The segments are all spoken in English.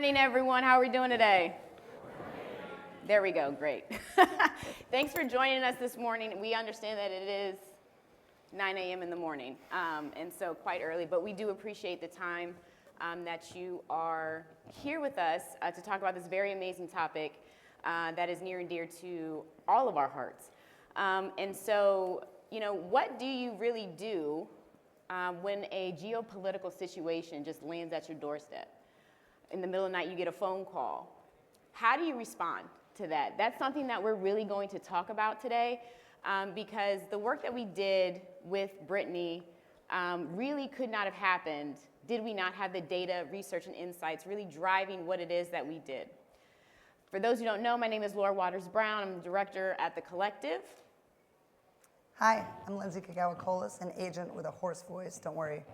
Morning, everyone. How are we doing today? There we go. Great. Thanks for joining us this morning. We understand that it is 9 a.m. in the morning, and so quite early, but we do appreciate the time that you are here with us to talk about this very amazing topic that is near and dear to all of our hearts. And so, what do you really do when a geopolitical situation just lands at your doorstep? In the middle of the night, you get a phone call. How do you respond to that? That's something that we're really going to talk about today because the work that we did with Brittney really could not have happened did we not have the data, research, and insights really driving what it is that we did. For those who don't know, my name is Laura Waters-Brown. I'm the director at The Collective. Hi, I'm Lindsay Kagawa-Colas, an agent with a hoarse voice. Don't worry,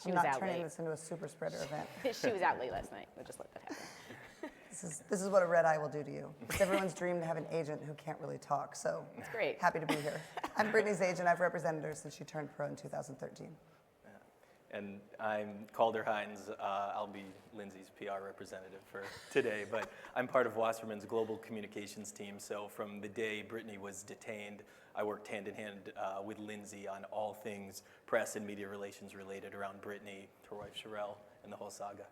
I'm not turning this into a super spreader event. She was out late last night. We'll just let that happen. This is what a red eye will do to you. It's everyone's dream to have an agent who can't really talk, so it's great. Happy to be here. I'm Brittney's agent. I've represented her since she turned pro in 2013. And I'm Calder Hines. I'll be Lindsay's PR representative for today, but I'm part of Wasserman's global communications team. So from the day Brittney was detained, I worked hand in hand with Lindsay on all things press and media relations related around Brittney, her wife Sherelle, and the whole saga.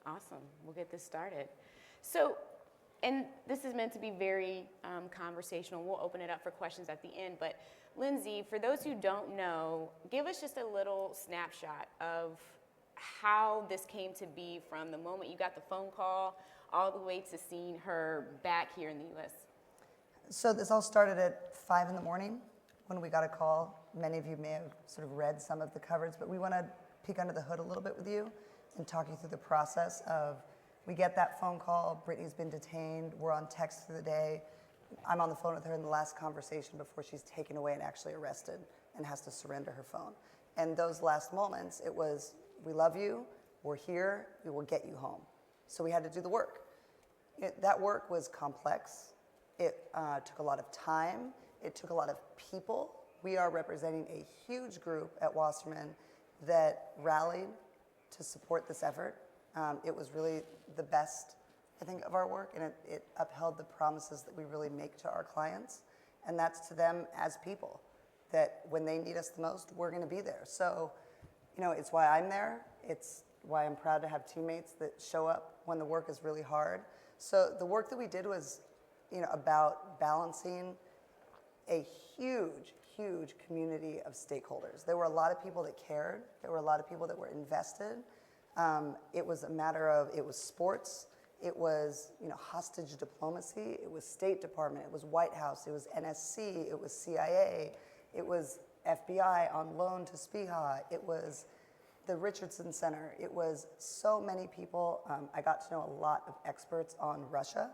Awesome. We'll get this started. So, and this is meant to be very conversational. We'll open it up for questions at the end, but Lindsay, for those who don't know, give us just a little snapshot of how this came to be from the moment you got the phone call all the way to seeing her back here in the U.S. So this all started at 5 in the morning when we got a call. Many of you may have sort of read some of the coverage, but we want to peek under the hood a little bit with you and talk you through the process of, we get that phone call, Brittney's been detained, we're on text through the day. I'm on the phone with her in the last conversation before she's taken away and actually arrested and has to surrender her phone. And those last moments, it was, we love you, we're here, we will get you home. So we had to do the work. That work was complex. It took a lot of time. It took a lot of people. We are representing a huge group at Wasserman that rallied to support this effort. It was really the best, I think, of our work, and it upheld the promises that we really make to our clients, and that's to them as people, that when they need us the most, we're going to be there. So, it's why I'm there. It's why I'm proud to have teammates that show up when the work is really hard. So the work that we did was, about balancing a huge, huge community of stakeholders. There were a lot of people that cared. There were a lot of people that were invested. It was a matter of, it was sports. It was, hostage diplomacy. It was State Department. It was White House. It was NSC. It was CIA. It was FBI on loan to Spiha. It was the Richardson Center. It was so many people. I got to know a lot of experts on Russia.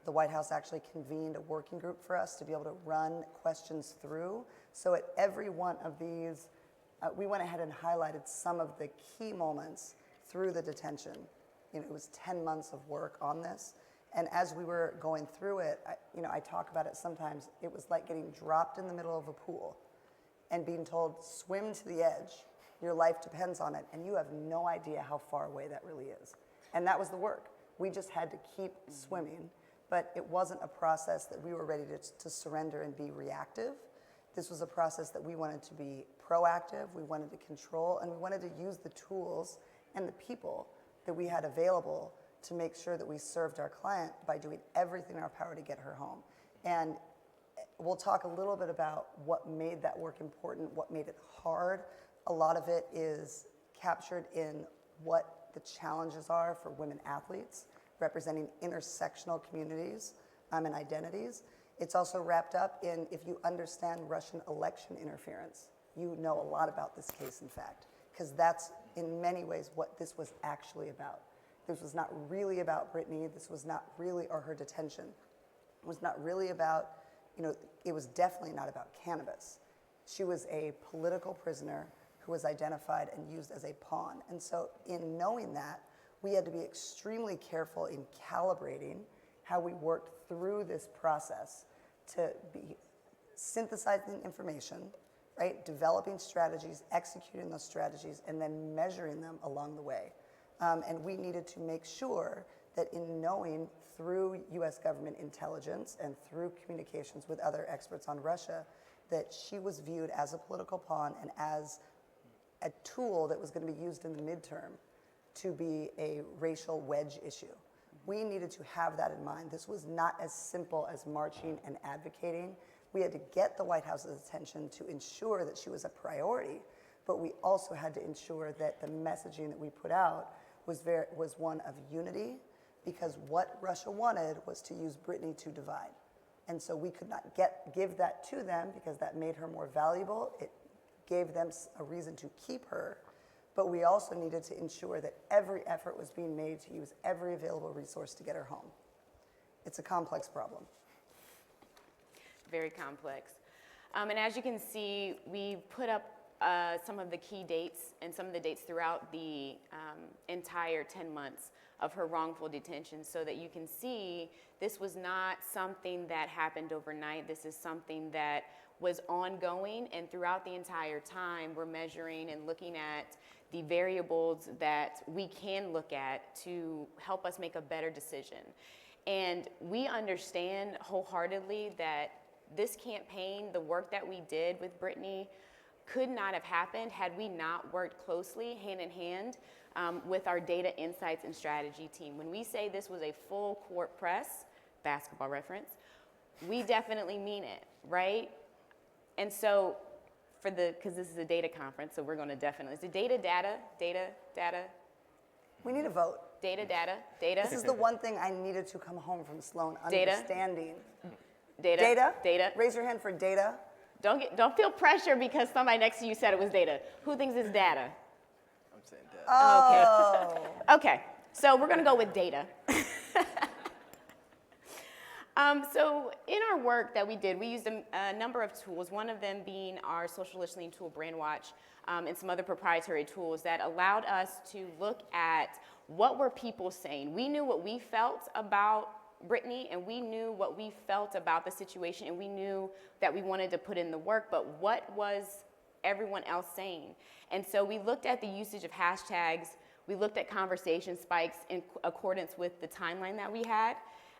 The White House actually convened a working group for us to be able to run questions through. So at every one of these, we went ahead and highlighted some of the key moments through the detention. It was 10 months of work on this. And as we were going through it, I talk about it sometimes, it was like getting dropped in the middle of a pool and being told, swim to the edge. Your life depends on it. And you have no idea how far away that really is. And that was the work. We just had to keep swimming. But it wasn't a process that we were ready to surrender and be reactive. This was a process that we wanted to be proactive, we wanted to control, and we wanted to use the tools and the people that we had available to make sure that we served our client by doing everything in our power to get her home. And we'll talk a little bit about what made that work important, what made it hard. A lot of it is captured in what the challenges are for women athletes, representing intersectional communities and identities. It's also wrapped up in, if you understand Russian election interference, you know a lot about this case, in fact, because that's in many ways what this was actually about. This was not really about Brittney. This was not really, or her detention. It was not really about, it was definitely not about cannabis. She was a political prisoner who was identified and used as a pawn. And so in knowing that, we had to be extremely careful in calibrating how we worked through this process to be synthesizing information, right? Developing strategies, executing those strategies, and then measuring them along the way. And we needed to make sure that in knowing through US government intelligence and through communications with other experts on Russia, that she was viewed as a political pawn and as a tool that was going to be used in the midterm to be a racial wedge issue. We needed to have that in mind. This was not as simple as marching and advocating. We had to get the White House's attention to ensure that she was a priority, but we also had to ensure that the messaging that we put out was one of unity, because what Russia wanted was to use Brittney to divide. And so we could not give that to them because that made her more valuable. It gave them a reason to keep her. But we also needed to ensure that every effort was being made to use every available resource to get her home. It's a complex problem. Very complex. And as you can see, we put up some of the key dates and some of the dates throughout the entire 10 months of her wrongful detention, so that you can see this was not something that happened overnight. This is something that was ongoing, and throughout the entire time, we're measuring and looking at the variables that we can look at to help us make a better decision. And we understand wholeheartedly that this campaign, the work that we did with Brittney, could not have happened had we not worked closely, hand in hand, with our data insights and strategy team. When we say this was a full court press, basketball reference, we definitely mean it, right? And so, because this is a data conference, so we're going to definitely, is it data? We need a vote. Data. This is the one thing I needed to come home from Sloan Data. understanding. Data. Raise your hand for data. Don't feel pressure because somebody next to you said it was data. Who thinks it's data? I'm saying data. Oh. Okay, so we're gonna go with data. So in our work that we did, we used a number of tools, one of them being our social listening tool, Brandwatch, and some other proprietary tools that allowed us to look at what were people saying. We knew what we felt about Brittney, and we knew what we felt about the situation, and we knew that we wanted to put in the work, but what was everyone else saying? And so we looked at the usage of hashtags, we looked at conversation spikes in accordance with the timeline that we had,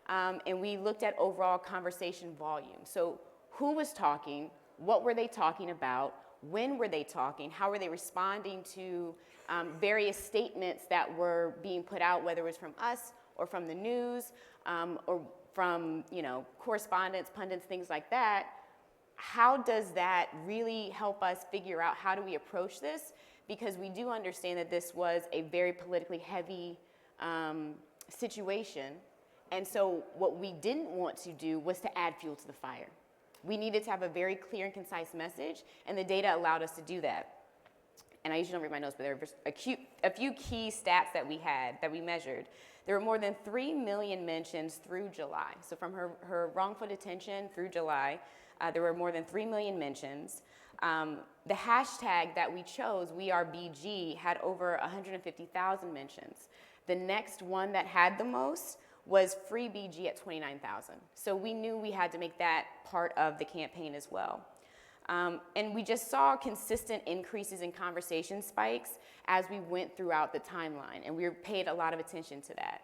and we looked at overall conversation volume. So who was talking, what were they talking about, when were they talking, how were they responding to various statements that were being put out, whether it was from us or from the news, or from, correspondents, pundits, things like that. How does that really help us figure out how do we approach this? Because we do understand that this was a very politically heavy situation. And so what we didn't want to do was to add fuel to the fire. We needed to have a very clear and concise message, and the data allowed us to do that. And I usually don't read my notes, but there were a few key stats that we had, that we measured. There were more than 3 million mentions through July. So from her wrongful detention through July, there were more than 3 million mentions. The hashtag that we chose, WeAreBG, had over 150,000 mentions. The next one that had the most was FreeBG at 29,000. So we knew we had to make that part of the campaign as well. And we just saw consistent increases in conversation spikes as we went throughout the timeline, and we paid a lot of attention to that.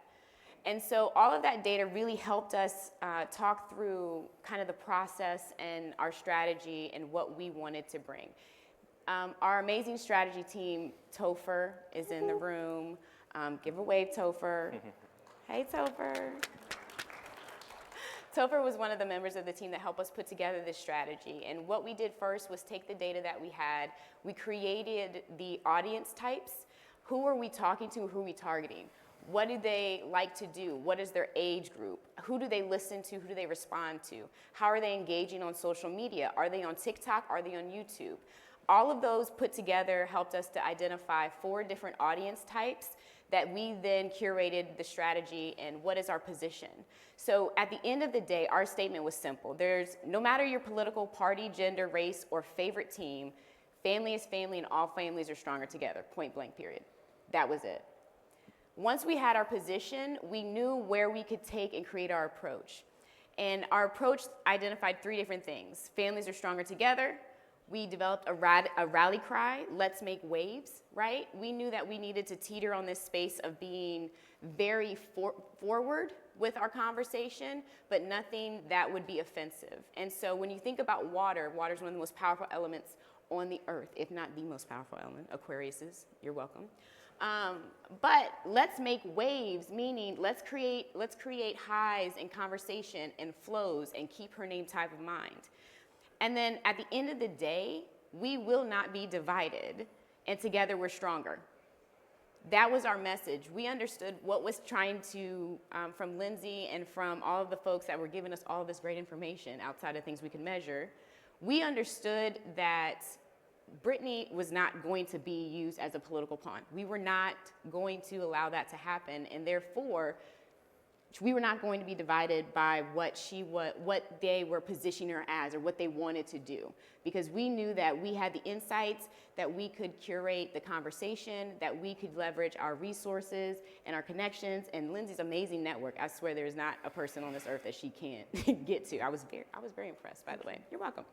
And so all of that data really helped us talk through kind of the process and our strategy and what we wanted to bring. Our amazing strategy team, Topher, is in the room. Give a wave, Topher. Hey, Topher. Topher was one of the members of the team that helped us put together this strategy. And what we did first was take the data that we had. We created the audience types. Who are we talking to? Who are we targeting? What do they like to do? What is their age group? Who do they listen to? Who do they respond to? How are they engaging on social media? Are they on TikTok? Are they on YouTube? All of those put together helped us to identify 4 different audience types that we then curated the strategy and what is our position. So at the end of the day, our statement was simple. No matter your political party, gender, race, or favorite team, family is family and all families are stronger together, point blank, period. That was it. Once we had our position, we knew where we could take and create our approach. And our approach identified 3 different things. Families are stronger together, We developed a rally cry, let's make waves, right? We knew that we needed to teeter on this space of being very forward with our conversation, but nothing that would be offensive. And so when you think about water, water is one of the most powerful elements on the earth, if not the most powerful element. Aquarius is, you're welcome. But let's make waves, meaning let's create highs in conversation and flows and keep her name top of mind. And then at the end of the day, we will not be divided, and together we're stronger. That was our message. We understood what was trying to, from Lindsay and from all of the folks that were giving us all of this great information outside of things we could measure. We understood that Brittney was not going to be used as a political pawn. We were not going to allow that to happen, and therefore, we were not going to be divided by what they were positioning her as or what they wanted to do, because we knew that we had the insights, that we could curate the conversation, that we could leverage our resources and our connections, and Lindsay's amazing network. I swear there's not a person on this earth that she can't get to. I was very impressed, by the way. You're welcome.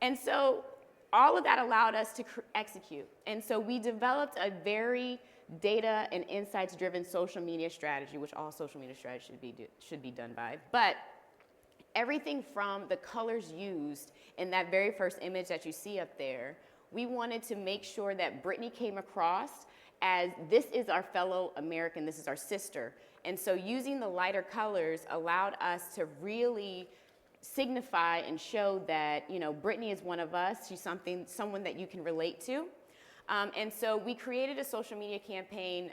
And so all of that allowed us to execute. And so we developed a very data and insights driven social media strategy, which all social media strategy should be done by. But everything from the colors used in that very first image that you see up there, we wanted to make sure that Brittney came across as this is our fellow American, this is our sister. And so using the lighter colors allowed us to really signify and show that, you know, Brittney is one of us. She's someone that you can relate to. And so we created a social media campaign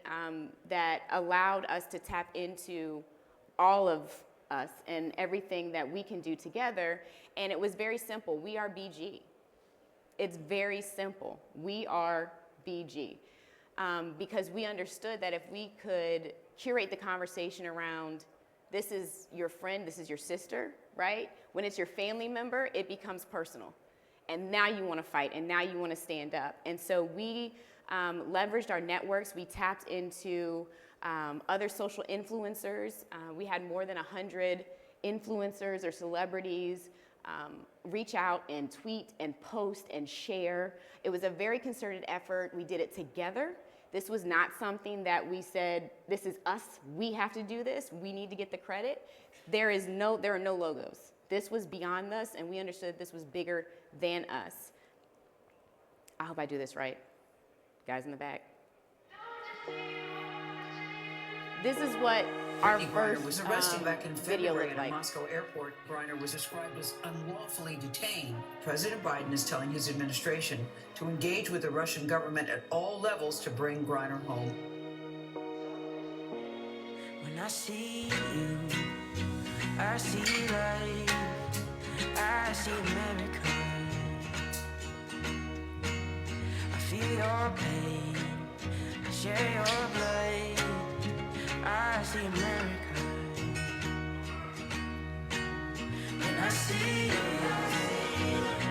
that allowed us to tap into all of us and everything that we can do together. And it was very simple. We are BG. It's very simple. We are BG. Because we understood that if we could curate the conversation around this is your friend, this is your sister, right? When it's your family member, it becomes personal. And now you want to fight, and now you want to stand up. And so we leveraged our networks. We tapped into other social influencers. We had more than 100 influencers or celebrities reach out and tweet and post and share. It was a very concerted effort. We did it together. This was not something that we said, this is us, we have to do this, we need to get the credit. There are no logos. This was beyond us, and we understood this was bigger than us. I hope I do this right. Guys in the back. This is what our Brittney first Griner was arrested back in video February looked at a like. Moscow airport. Griner was described as unlawfully detained. President Biden is telling his administration to engage with the Russian government at all levels to bring Griner home. When I see you, I see life, I see America. I feel your pain, I share your blood, I see America. When I see you,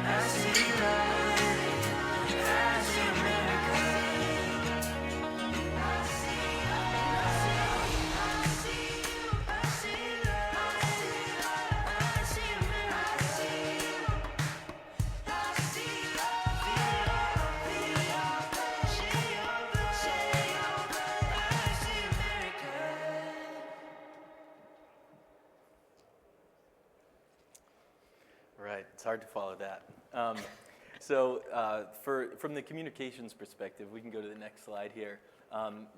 I see life, I see America. I see you, I see life, I see America. I see your, feel your, share your blood, I see America. Right, it's hard to follow that. From the communications perspective, we can go to the next slide here.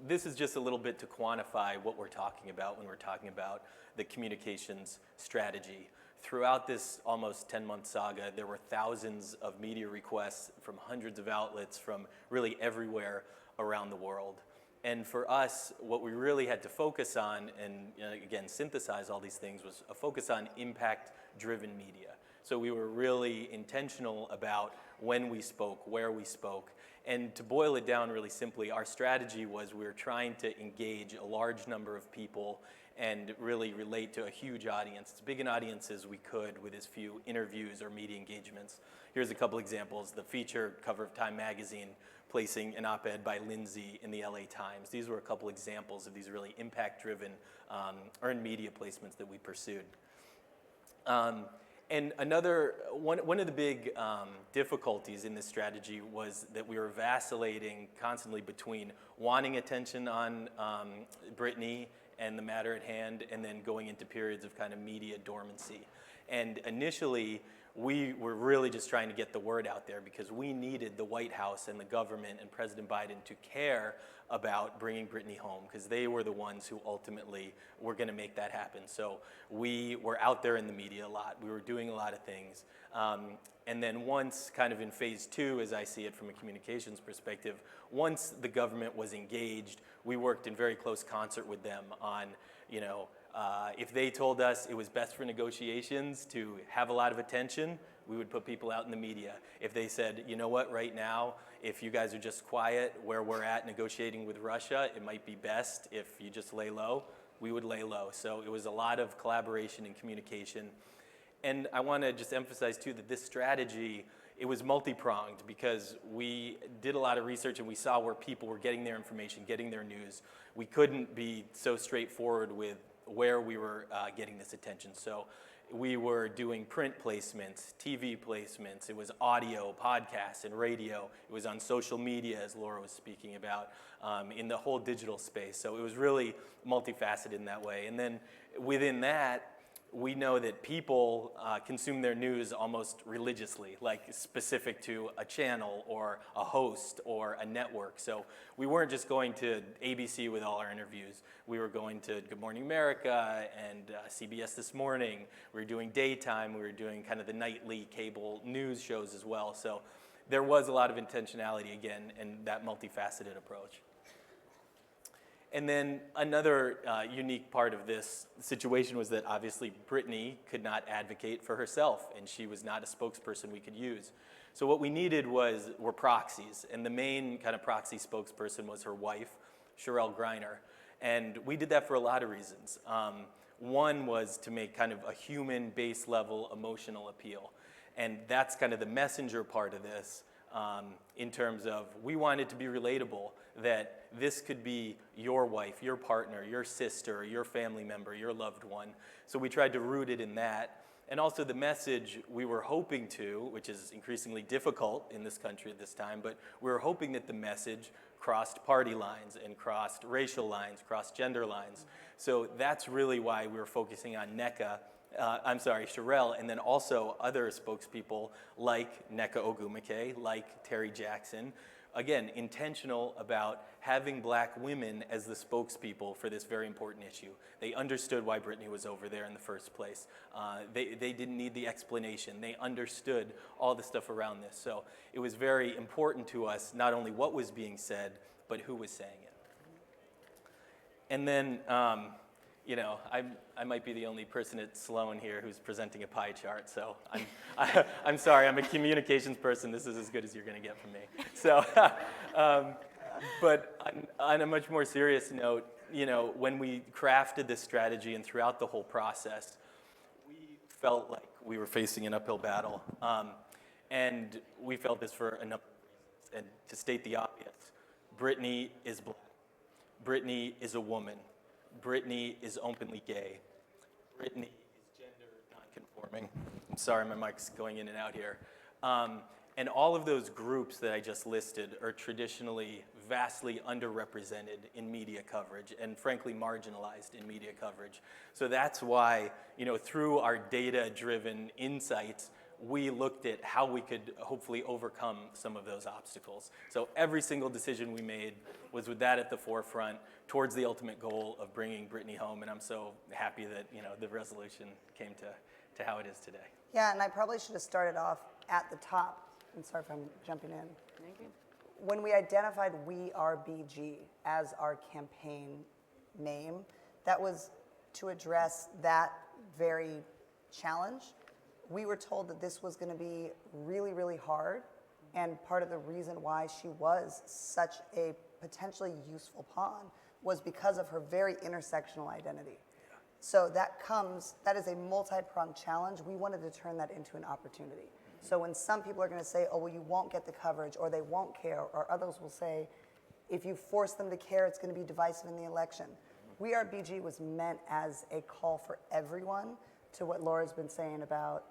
This is just a little bit to quantify what we're talking about when we're talking about the communications strategy. Throughout this almost 10-month saga, there were thousands of media requests from hundreds of outlets from really everywhere around the world. And for us, what we really had to focus on and again, synthesize all these things was a focus on impact-driven media. So we were really intentional about when we spoke, where we spoke. And to boil it down really simply, our strategy was we were trying to engage a large number of people and really relate to a huge audience, as big an audience as we could with as few interviews or media engagements. Here's a couple examples. The feature cover of Time magazine placing an op-ed by Lindsay in the LA Times. These were a couple examples of these really impact-driven earned media placements that we pursued. And one of the big difficulties in this strategy was that we were vacillating constantly between wanting attention on Brittney and the matter at hand, and then going into periods of kind of media dormancy. And initially, we were really just trying to get the word out there because we needed the White House and the government and President Biden to care about bringing Brittney home, because they were the ones who ultimately were going to make that happen. So we were out there in the media a lot. We were doing a lot of things. And then once, kind of in phase 2, as I see it from a communications perspective, once the government was engaged, we worked in very close concert with them on, if they told us it was best for negotiations to have a lot of attention, we would put people out in the media. If they said, you know what, right now, if you guys are just quiet where we're at negotiating with Russia, it might be best if you just lay low, we would lay low. So it was a lot of collaboration and communication. And I want to just emphasize too that this strategy, it was multi-pronged, because we did a lot of research and we saw where people were getting their information, getting their news. We couldn't be so straightforward with where we were getting this attention. So we were doing print placements, TV placements, it was audio, podcasts, and radio. It was on social media, as Laura was speaking about, in the whole digital space. So it was really multifaceted in that way. And then within that, we know that people consume their news almost religiously, like specific to a channel or a host or a network. So we weren't just going to ABC with all our interviews. We were going to Good Morning America and CBS This Morning. We were doing daytime. We were doing kind of the nightly cable news shows as well. So there was a lot of intentionality, again, in that multifaceted approach. And then another unique part of this situation was that obviously Brittney could not advocate for herself, and she was not a spokesperson we could use. So what we needed were proxies, and the main kind of proxy spokesperson was her wife, Griner. And we did that for a lot of reasons. One was to make kind of a human base level emotional appeal. And that's kind of the messenger part of this, in terms of we wanted to be relatable, that this could be your wife, your partner, your sister, your family member, your loved one. So we tried to root it in that. And also the message we were hoping to, which is increasingly difficult in this country at this time, but we were hoping that the message crossed party lines and crossed racial lines, crossed gender lines. So that's really why we were focusing on Sherelle, and then also other spokespeople like Nneka Ogwumike, like Terry Jackson. Again, intentional about having black women as the spokespeople for this very important issue. They understood why Brittney was over there in the first place. They didn't need the explanation. They understood all the stuff around this. So it was very important to us, not only what was being said, but who was saying it. And then, I might be the only person at Sloan here who's presenting a pie chart, so I'm sorry, I'm a communications person. This is as good as you're going to get from me. So, but on a much more serious note, when we crafted this strategy and throughout the whole process, we felt like we were facing an uphill battle, and we felt this for a number of reasons. And to state the obvious, Brittney is black. Brittney is a woman. Brittney is openly gay. Brittney is gender nonconforming. I'm sorry, my mic's going in and out here. And all of those groups that I just listed are traditionally vastly underrepresented in media coverage and frankly marginalized in media coverage. So that's why, through our data-driven insights, we looked at how we could hopefully overcome some of those obstacles. So every single decision we made was with that at the forefront towards the ultimate goal of bringing Brittney home, and I'm so happy that the resolution came to how it is today. Yeah, and I probably should have started off at the top, and sorry if I'm jumping in. Thank you. When we identified We Are BG as our campaign name, that was to address that very challenge. We were told that this was going to be really, really hard, and part of the reason why she was such a potentially useful pawn was because of her very intersectional identity. So that is a multi-pronged challenge. We wanted to turn that into an opportunity. So when some people are going to say, oh, well, you won't get the coverage, or they won't care, or others will say, if you force them to care, it's going to be divisive in the election. We Are BG was meant as a call for everyone, to what Laura's been saying about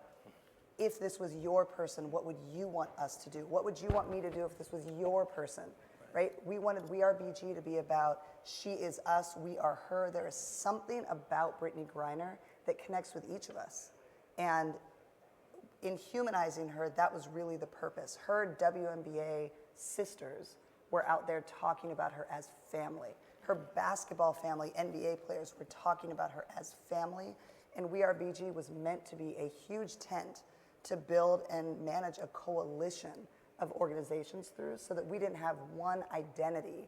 if this was your person, what would you want us to do? What would you want me to do if this was your person, right? We wanted We Are BG to be about she is us, we are her. There is something about Brittney Griner that connects with each of us. And in humanizing her, that was really the purpose. Her WNBA sisters were out there talking about her as family. Her basketball family, NBA players, were talking about her as family. And We Are BG was meant to be a huge tent to build and manage a coalition of organizations through, so that we didn't have one identity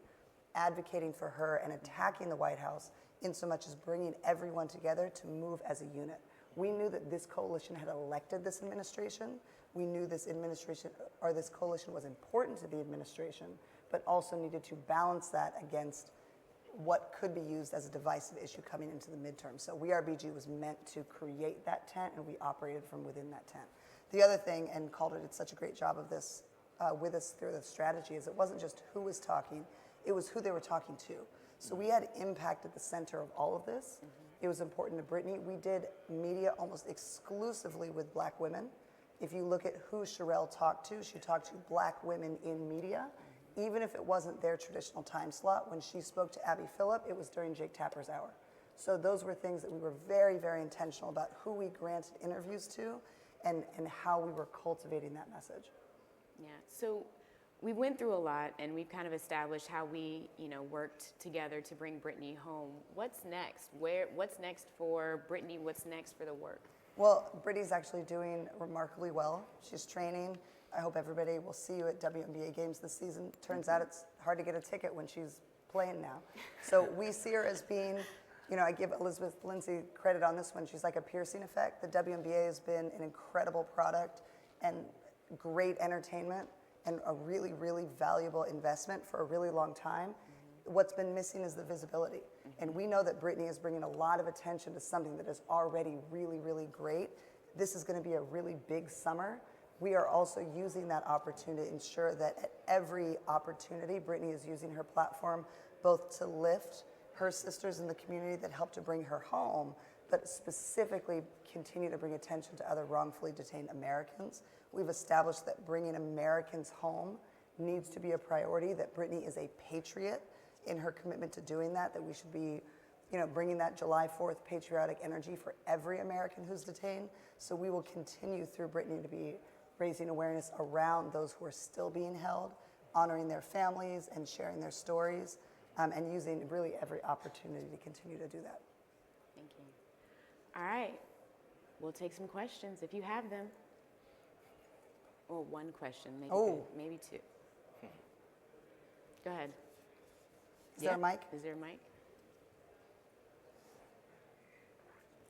advocating for her and attacking the White House, in so much as bringing everyone together to move as a unit. We knew that this coalition had elected this administration. We knew this administration, or this coalition, was important to the administration, but also needed to balance that against what could be used as a divisive issue coming into the midterm. So We Are BG was meant to create that tent, and we operated from within that tent. The other thing, and Calder did such a great job of this with us through the strategy, is it wasn't just who was talking, it was who they were talking to. So we had impact at the center of all of this. It was important to Brittney. We did media almost exclusively with Black women. If you look at who Sherelle talked to, she talked to Black women in media, even if it wasn't their traditional time slot. When she spoke to Abby Phillip, it was during Jake Tapper's hour. So those were things that we were very, very intentional about, who we granted interviews to and how we were cultivating that message. Yeah, so we went through a lot, and we've kind of established how we, worked together to bring Brittney home. What's next? What's next for Brittney? What's next for the work? Well, Brittney's actually doing remarkably well. She's training. I hope everybody will see you at WNBA games this season. Turns out it's hard to get a ticket when she's playing now. So we see her as being, I give Elizabeth Lindsay credit on this one. She's like a piercing effect. The WNBA has been an incredible product and great entertainment and a really, really valuable investment for a really long time. What's been missing is the visibility. And we know that Brittney is bringing a lot of attention to something that is already really, really great. This is going to be a really big summer. We are also using that opportunity to ensure that at every opportunity, Brittney is using her platform both to lift her sisters in the community that helped to bring her home, but specifically continue to bring attention to other wrongfully detained Americans. We've established that bringing Americans home needs to be a priority, that Brittney is a patriot in her commitment to doing that we should be, bringing that July 4th patriotic energy for every American who's detained. So we will continue through Brittney to be raising awareness around those who are still being held, honoring their families and sharing their stories, and using really every opportunity to continue to do that. Thank you. All right, we'll take some questions if you have them. Or one question, maybe two. Go ahead. Is there a mic? Is there a mic?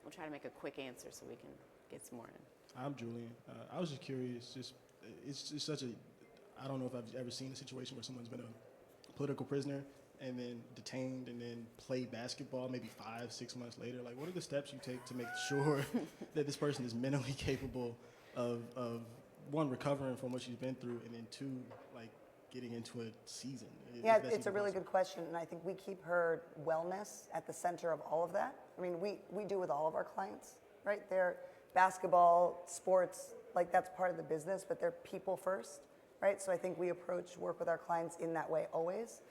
We'll try to make a quick answer so we can get some more in. I'm Julian. I was just curious. It's just such a. I don't know if I've ever seen a situation where someone's been a political prisoner and then detained and then played basketball maybe 5-6 months later. Like, what are the steps you take to make sure that this person is mentally capable of one, recovering from what she's been through, and then two, like, getting into a season? Yeah, it's a really good question, and I think we keep her wellness at the center of all of that. I mean, we do with all of our clients, right? They're basketball, sports, like that's part of the business, but they're people first, right? So I think we work with our clients in that way always.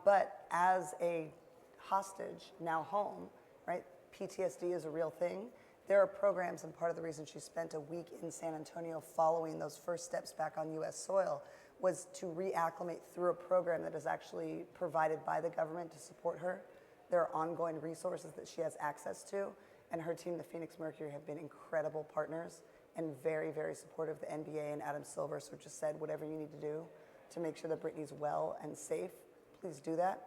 But as a hostage, now home, right? PTSD is a real thing. There are programs, and part of the reason she spent a week in San Antonio following those first steps back on U.S. soil was to reacclimate through a program that is actually provided by the government to support her. There are ongoing resources that she has access to, and her team, the Phoenix Mercury, have been incredible partners and very, very supportive of the NBA and Adam Silver, so just said, whatever you need to do to make sure that Brittney's well and safe, please do that,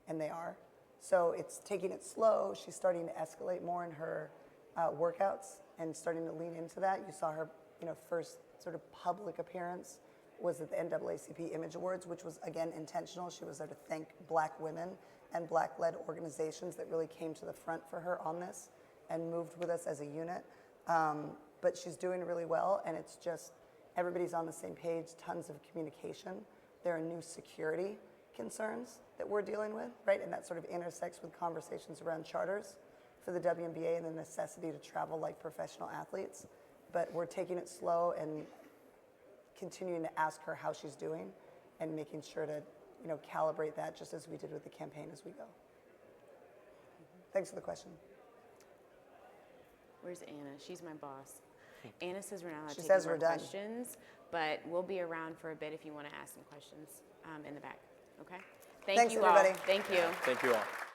and they are. So it's taking it slow. She's starting to escalate more in her workouts and starting to lean into that. You saw her, first sort of public appearance was at the NAACP Image Awards, which was, again, intentional. She was there to thank Black women and Black-led organizations that really came to the front for her on this and moved with us as a unit. But she's doing really well, and it's just everybody's on the same page, tons of communication. There are new security concerns that we're dealing with, right? And that sort of intersects with conversations around charters for the WNBA and the necessity to travel like professional athletes. but we're taking it slow and continuing to ask her how she's doing and making sure to, calibrate that just as we did with the campaign as we go. Thanks for the question. Where's Anna? She's my boss. Anna says we're not allowed to She take says more we're done. questions, but we'll be around for a bit if you want to ask some questions in the back. Okay? Thank Thanks, you everybody. all. Thank you. Thank you all.